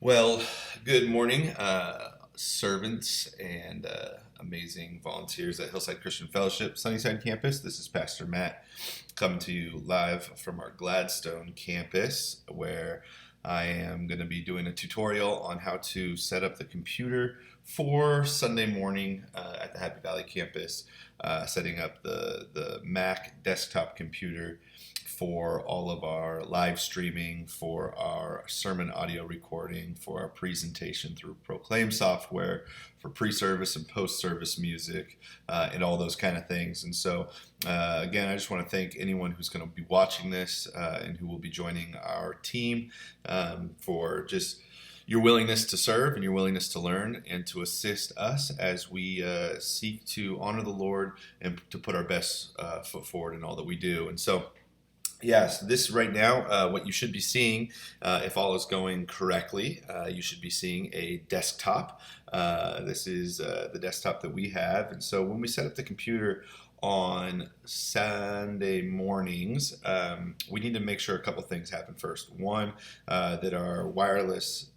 Well, good morning, servants and amazing volunteers at Hillside Christian Fellowship, Sunnyside campus. This is Pastor Matt coming to you live from our Gladstone campus, where I am going to be doing a tutorial on how to set up the computer for Sunday morning at the Happy Valley campus, setting up the Mac desktop computer for all of our live streaming, for our sermon audio recording, for our presentation through Proclaim software, for pre-service and post-service music, and all those kind of things. And so, again, I just want to thank anyone who's going to be watching this and who will be joining our team for just your willingness to serve and your willingness to learn and to assist us as we seek to honor the Lord and to put our best foot forward in all that we do. And so, yes, this right now, what you should be seeing, if all is going correctly, you should be seeing a desktop. This is the desktop that we have. And so when we set up the computer on Sunday mornings, we need to make sure a couple things happen first. One, that our wireless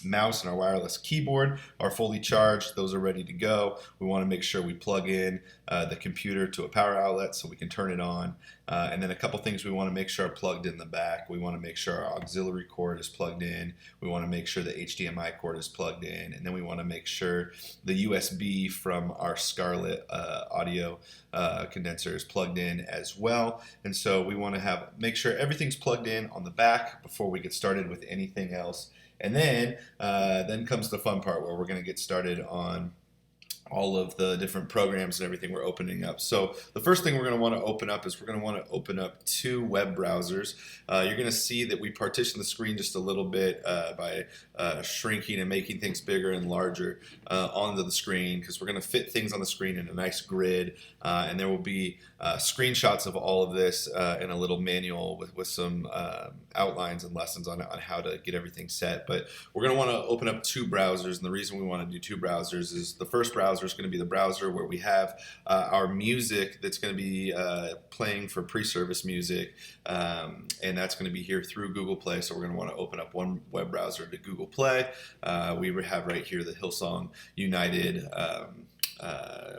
mouse and our wireless keyboard are fully charged. Those are ready to go. We want to make sure we plug in the computer to a power outlet so we can turn it on. And then a couple things we want to make sure are plugged in the back. We want to make sure our auxiliary cord is plugged in. We want to make sure the HDMI cord is plugged in. And then we want to make sure the USB from our Scarlett audio condenser is plugged in as well. And so we want to make sure everything's plugged in on the back before we get started with anything else. And then comes the fun part where we're going to get started on all of the different programs and everything we're opening up. So the first thing we're going to want to open up is we're going to want to open up two web browsers. You're going to see that we partition the screen just a little bit by shrinking and making things bigger and larger onto the screen, because we're going to fit things on the screen in a nice grid, and there will be screenshots of all of this in a little manual with some outlines and lessons on how to get everything set. But we're going to want to open up two browsers, and the reason we want to do two browsers is the first browser is going to be the browser where we have our music that's going to be playing for pre-service music, and that's going to be here through Google Play. So we're going to want to open up one web browser to Google Play. We have right here the Hillsong United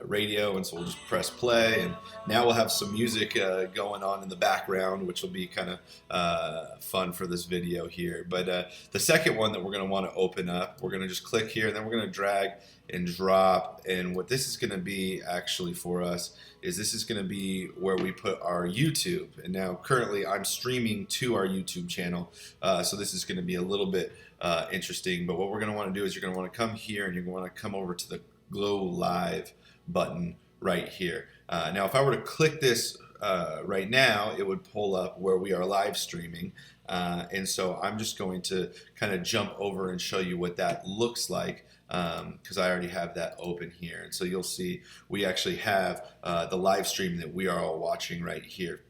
radio, and so we'll just press play, and now we'll have some music going on in the background, which will be kind of fun for this video here. But the second one that we're going to want to open up, we're going to just click here, and then we're going to drag and drop. And what this is going to be actually for us is this is going to be where we put our YouTube. And now currently I'm streaming to our YouTube channel, so this is going to be a little bit interesting. But what we're going to want to do is you're going to want to come here, and you're going to want to come over to the Go Live button right here. Now if I were to click this right now, it would pull up where we are live streaming, and so I'm just going to kind of jump over and show you what that looks like, because I already have that open here. And so you'll see we actually have the live stream that we are all watching right here.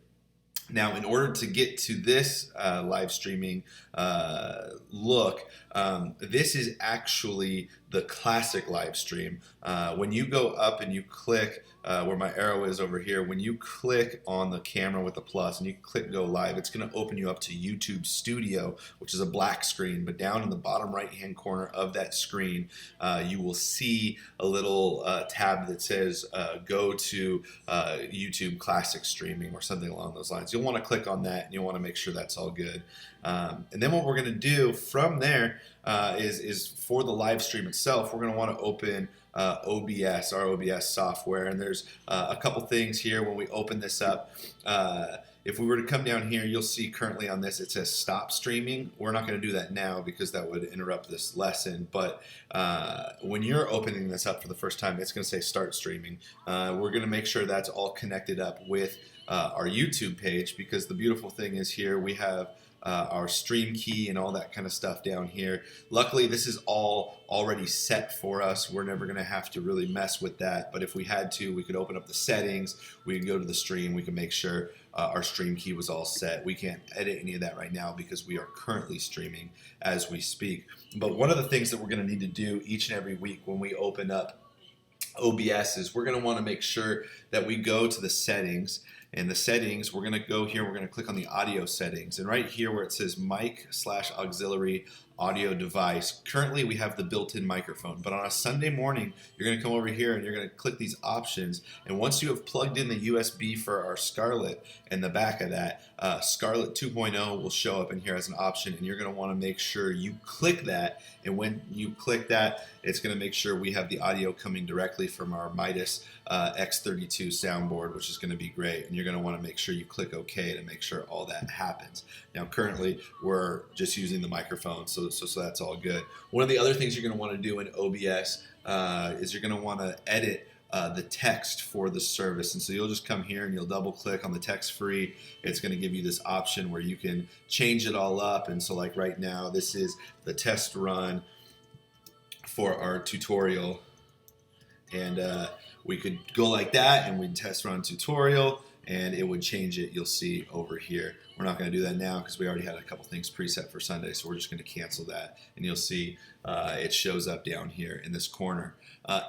Now, in order to get to this live streaming look, this is actually the classic live stream. When you go up and you click where my arrow is over here, when you click on the camera with the plus and you click go live, it's going to open you up to YouTube Studio, which is a black screen. But down in the bottom right hand corner of that screen, you will see a little tab that says go to YouTube Classic Streaming or something along those lines. You'll want to click on that, and you'll want to make sure that's all good. And then what we're going to do from there is for the live stream itself, we're going to want to open OBS, our OBS software. And there's a couple things here when we open this up. If we were to come down here, you'll see currently on this it says stop streaming. We're not going to do that now because that would interrupt this lesson. But when you're opening this up for the first time, it's going to say start streaming. We're going to make sure that's all connected up with our YouTube page, because the beautiful thing is here we have our stream key and all that kind of stuff down here. Luckily, this is all already set for us. We're never going to have to really mess with that. But if we had to, we could open up the settings. We could go to the stream. We can make sure our stream key was all set. We can't edit any of that right now because we are currently streaming as we speak. But one of the things that we're going to need to do each and every week when we open up OBS is we're going to want to make sure that we go to the settings And the settings, we're going to go here, we're going to click on the audio settings. And right here where it says mic/auxiliary audio device, currently we have the built-in microphone. But on a Sunday morning, you're going to come over here and you're going to click these options. And once you have plugged in the USB for our Scarlett in the back of that, Scarlett 2.0 will show up in here as an option. And you're going to want to make sure you click that. And when you click that, it's going to make sure we have the audio coming directly from our Midas X32 soundboard, which is going to be great. And you're going to want to make sure you click OK to make sure all that happens. Now, currently, we're just using the microphone, so that's all good. One of the other things you're going to want to do in OBS is you're going to want to edit the text for the service. And so you'll just come here and you'll double click on the text free. It's going to give you this option where you can change it all up. And so like right now, this is the test run for our tutorial. And we could go like that and we'd test run tutorial and it would change it. You'll see over here. We're not going to do that now because we already had a couple things preset for Sunday, so we're just going to cancel that. And you'll see it shows up down here in this corner.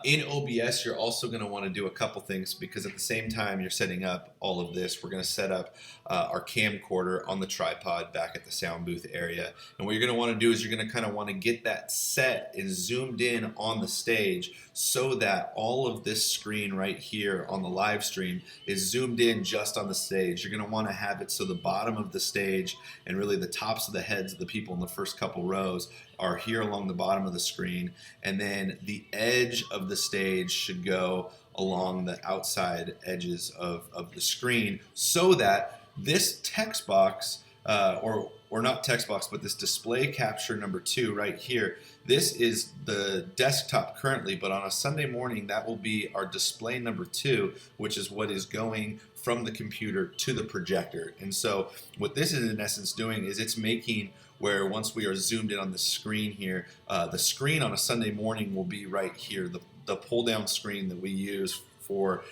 In OBS, you're also going to want to do a couple things because at the same time you're setting up all of this, we're going to set up our camcorder on the tripod back at the sound booth area. And what you're going to want to do is you're going to kind of want to get that set and zoomed in on the stage so that all of this screen right here on the live stream is zoomed in just on the stage. You're going to want to have it so the bottom of the stage and really the tops of the heads of the people in the first couple rows are here along the bottom of the screen, and then the edge of the stage should go along the outside edges of the screen so that this text box, or not text box, but this display capture number 2 right here, this is the desktop currently, but on a Sunday morning that will be our display number 2, which is what is going from the computer to the projector. And so what this is in essence doing is it's making where once we are zoomed in on the screen here, the screen on a Sunday morning will be right here, the pull down screen that we use for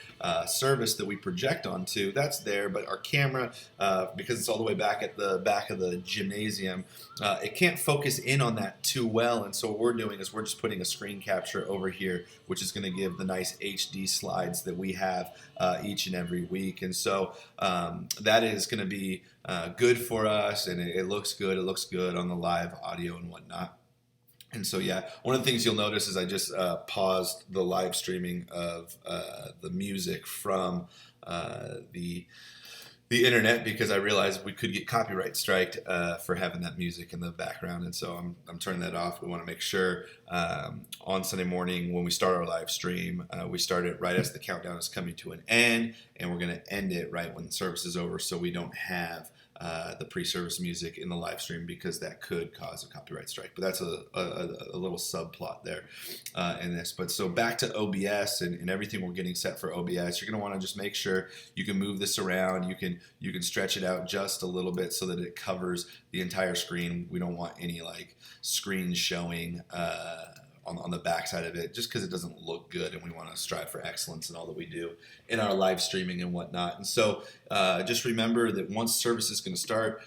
service that we project onto, that's there, but our camera, because it's all the way back at the back of the gymnasium, it can't focus in on that too well, and so what we're doing is we're just putting a screen capture over here, which is going to give the nice HD slides that we have each and every week. And so that is going to be good for us, and it looks good on the live audio and whatnot. And so, yeah, one of the things you'll notice is I just paused the live streaming of the music from the internet because I realized we could get copyright striked for having that music in the background. And so I'm turning that off. We want to make sure on Sunday morning when we start our live stream, we start it right as the countdown is coming to an end, and we're going to end it right when the service is over so we don't have the pre-service music in the live stream because that could cause a copyright strike. But that's a little subplot there in this. But so back to OBS and everything we're getting set for OBS, you're going to want to just make sure you can move this around. You can stretch it out just a little bit so that it covers the entire screen. We don't want any like screen showing on the back side of it, just because it doesn't look good, and we want to strive for excellence in all that we do in our live streaming and whatnot. And so just remember that once service is going to start,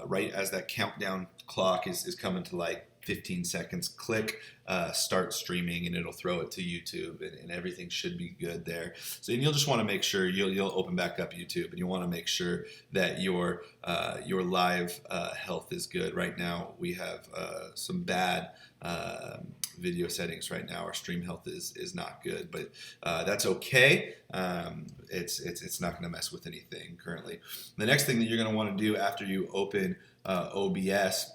right as that countdown clock is coming to like 15 seconds, click start streaming, and it'll throw it to YouTube, and everything should be good there. So, and you'll just want to make sure you'll open back up YouTube, and you want to make sure that your live health is good. Right now, we have some bad video settings right now. Our stream health is not good, but that's okay. It's not going to mess with anything currently. The next thing that you're going to want to do after you open OBS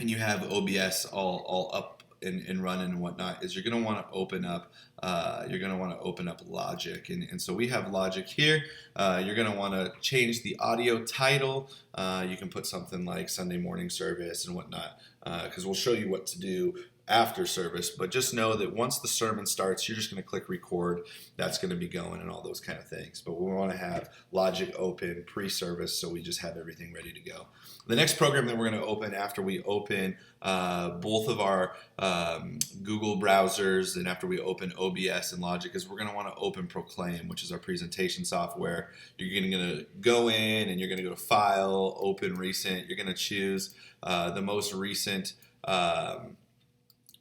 and you have OBS all up and running and whatnot is you're going to want to open up Logic, and so we have Logic here. You're going to want to change the audio title. You can put something like Sunday morning service and whatnot, because we'll show you what to do after service, but just know that once the sermon starts, you're just going to click record. That's going to be going and all those kind of things. But we want to have Logic open pre-service, so we just have everything ready to go. The next program that we're going to open after we open both of our Google browsers and after we open OBS and Logic is we're going to want to open Proclaim, which is our presentation software. You're going to go in and you're going to go to File, Open Recent. You're going to choose the most recent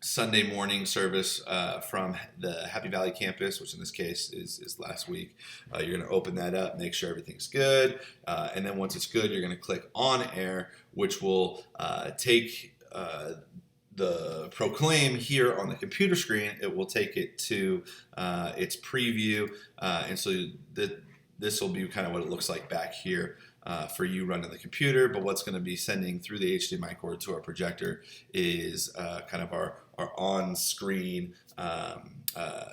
Sunday morning service from the Happy Valley campus, which in this case is last week. You're going to open that up, make sure everything's good, and then once it's good, you're going to click on air, which will take the Proclaim here on the computer screen. It will take it to its preview, and so this will be kind of what it looks like back here. For you running the computer, but what's going to be sending through the HDMI cord to our projector is kind of our on-screen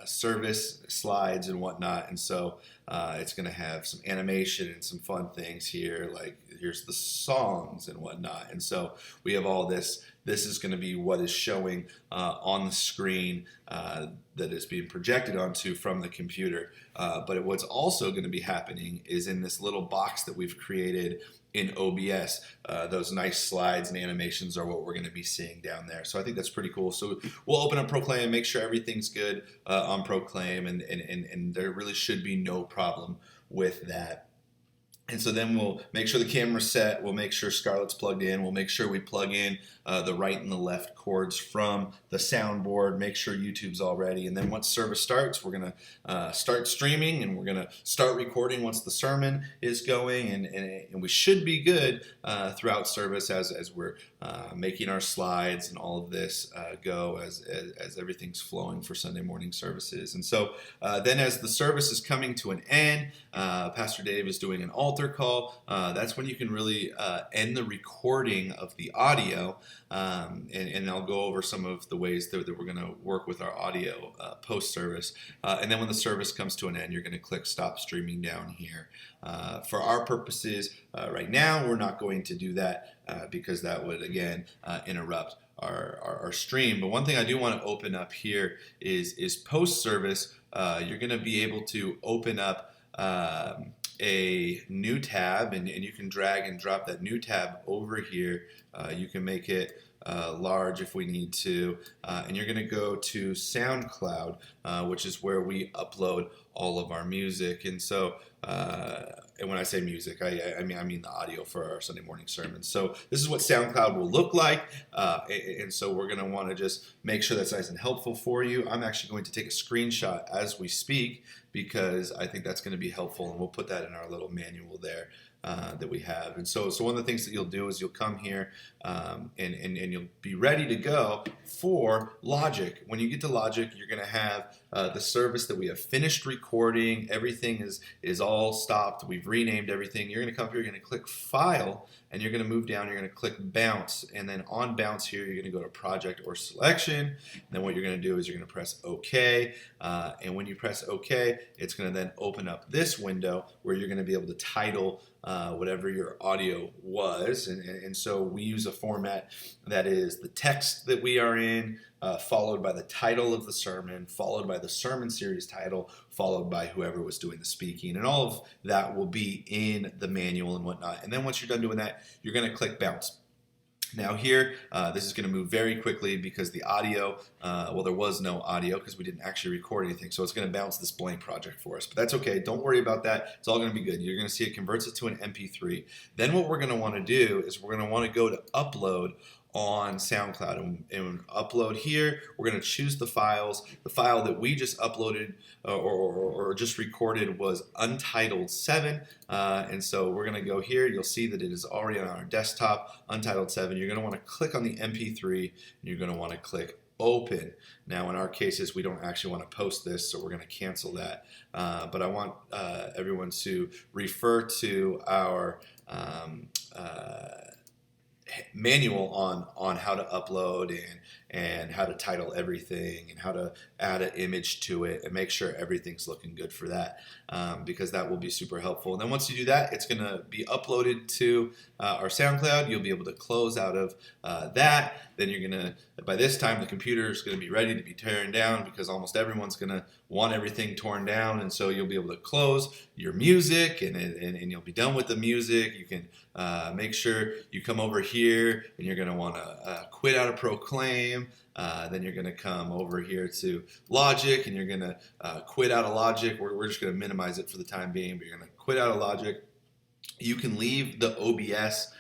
service slides and whatnot, and so it's going to have some animation and some fun things here, like here's the songs and whatnot, and so we have all this. This is going to be what is showing on the screen that is being projected onto from the computer. But what's also going to be happening is in this little box that we've created in OBS, those nice slides and animations are what we're going to be seeing down there. So I think that's pretty cool. So we'll open up Proclaim, make sure everything's good on Proclaim, and there really should be no problem with that. And so then we'll make sure the camera's set, we'll make sure Scarlett's plugged in, we'll make sure we plug in the right and the left cords from the soundboard, make sure YouTube's all ready, and then once service starts, we're going to start streaming, and we're going to start recording once the sermon is going, and we should be good throughout service as we're making our slides and all of this go as everything's flowing for Sunday morning services. And so then as the service is coming to an end, Pastor Dave is doing an altar call. That's when you can really end the recording of the audio, and I'll go over some of the ways that we're going to work with our audio post-service. And then when the service comes to an end, you're going to click Stop Streaming down here. For our purposes right now, we're not going to do that because that would, again, interrupt our stream. But one thing I do want to open up here is post-service. You're going to be able to open up a new tab, and you can drag and drop that new tab over here. You can make it large if we need to, and you're going to go to SoundCloud, which is where we upload all of our music. And so and when I say music, I mean the audio for our Sunday morning sermons. So this is what SoundCloud will look like, and so we're going to want to just make sure that's nice and helpful for you. I'm actually going to take a screenshot as we speak because I think that's going to be helpful, and we'll put that in our little manual there that we have. And so one of the things that you'll do is you'll come here and you'll be ready to go for Logic. When you get to Logic, you're going to have the service that we have finished recording. Everything is all stopped. We've renamed everything. You're going to come here, you're going to click File, and you're going to move down. You're going to click Bounce, and then on Bounce here, you're going to go to Project or Selection. And then what you're going to do is you're going to press OK, and when you press OK, it's going to then open up this window where you're going to be able to title whatever your audio was, and so we use a format that is the text that we are in, followed by the title of the sermon, followed by the sermon series title, followed by whoever was doing the speaking, and all of that will be in the manual and whatnot. And then once you're done doing that, you're going to click Bounce. Now here, this is going to move very quickly because the audio, well, there was no audio because we didn't actually record anything, so it's going to bounce this blank project for us. But that's okay. Don't worry about that. It's all going to be good. You're going to see it converts it to an MP3. Then what we're going to want to do is we're going to want to go to Upload on SoundCloud, and upload here. We're going to choose the files. The file that we just uploaded or just recorded was Untitled 7, and so we're going to go here. You'll see that it is already on our desktop, Untitled 7. You're going to want to click on the MP3, and you're going to want to click Open. Now in our cases, we don't actually want to post this, so we're going to cancel that, but I want everyone to refer to our manual on how to upload and how to title everything and how to add an image to it and make sure everything's looking good for that, because that will be super helpful. And then once you do that, it's going to be uploaded to our SoundCloud. You'll be able to close out of that. Then you're going to, by this time, the computer is going to be ready to be torn down because almost everyone's going to want everything torn down. And so you'll be able to close your music and you'll be done with the music. You can make sure you come over here and you're going to want to quit out of Proclaim. Then you're going to come over here to Logic and you're going to quit out of Logic. We're just going to minimize it for the time being, but you're going to quit out of Logic. You can leave the OBS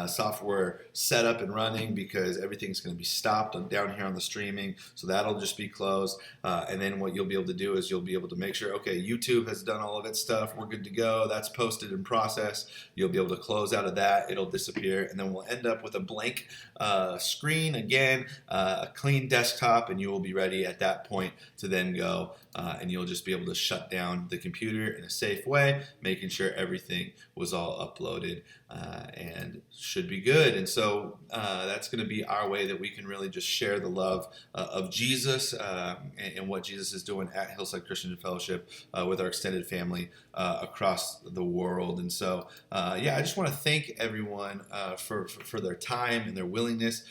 software set up and running because everything's going to be stopped down here on the streaming. So that'll just be closed. And then what you'll be able to do is you'll be able to make sure, okay, YouTube has done all of its stuff. We're good to go. That's posted in process. You'll be able to close out of that. It'll disappear. And then we'll end up with a blank screen again, a clean desktop, and you will be ready at that point to then go. And you'll just be able to shut down the computer in a safe way, making sure everything was all uploaded and should be good. And so that's going to be our way that we can really just share the love of Jesus and what Jesus is doing at Hillside Christian Fellowship with our extended family across the world. And so, I just want to thank everyone for their time and their willingness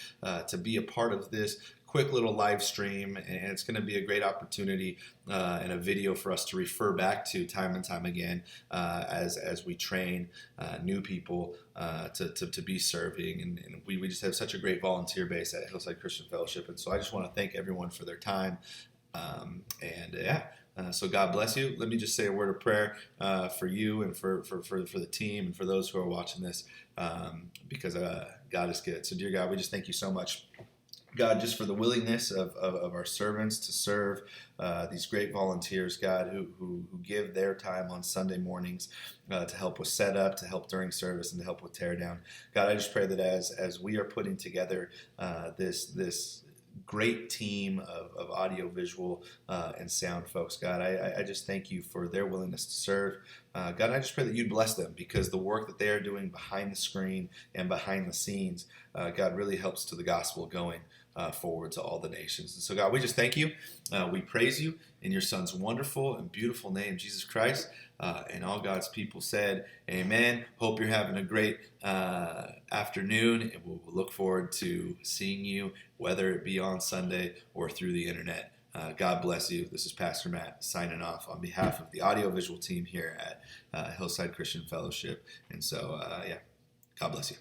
to be a part of this quick little live stream, and it's going to be a great opportunity and a video for us to refer back to time and time again as we train new people to be serving, and we just have such a great volunteer base at Hillside Christian Fellowship, and so I just want to thank everyone for their time, so God bless you. Let me just say a word of prayer for you and for the team and for those who are watching this, because God is good. So dear God, we just thank you so much, God, just for the willingness of our servants to serve these great volunteers, God, who give their time on Sunday mornings to help with setup, to help during service, and to help with teardown. God, I just pray that as we are putting together this great team of audio, visual, and sound folks, God, I just thank you for their willingness to serve. God, I just pray that you'd bless them, because the work that they are doing behind the screen and behind the scenes, God, really helps to the gospel going forward to all the nations. And so, God, we just thank you. We praise you in your Son's wonderful and beautiful name, Jesus Christ. And all God's people said, amen. Hope you're having a great afternoon, and we'll look forward to seeing you, whether it be on Sunday or through the internet. God bless you. This is Pastor Matt signing off on behalf of the audiovisual team here at Hillside Christian Fellowship. And so, God bless you.